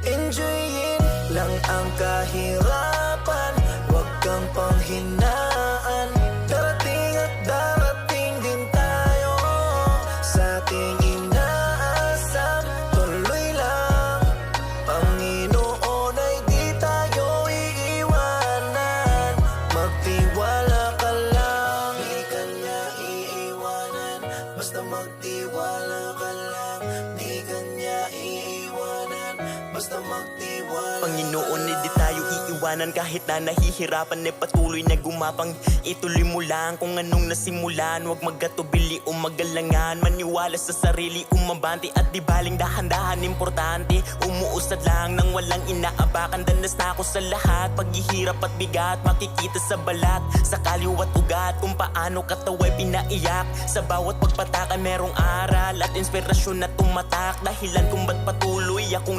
Enjoyin lang ang kahirapan, huwag kang panghinaan. Darating at darating din tayo sa ating inaasam. Tuloy lang, Panginoon ay di tayo iiwanan. Magtiwala ka lang, di ka niya iiwanan. Basta magtiwala ka lang, di ka niya iiwanan. Basta magtiwala. Panginoon, di tayo iiwanan kahit na nahihirapan, patuloy na gumapang. Ituloy mo lang kung anong nasimulan, huwag magkatubili o magalangan. Maniwala sa sarili, umabante at di baling dahan-dahan. Importante, umuusad lang nang walang inaapakan. Danas na ako sa lahat, paghihirap at bigat, makikita sa balat, sa kaliwat ugat, kung paano kataway pinaiyak. Sa bawat pagpataka merong aral at inspirasyon na tumatak, dahilan kung ba't patuloy akong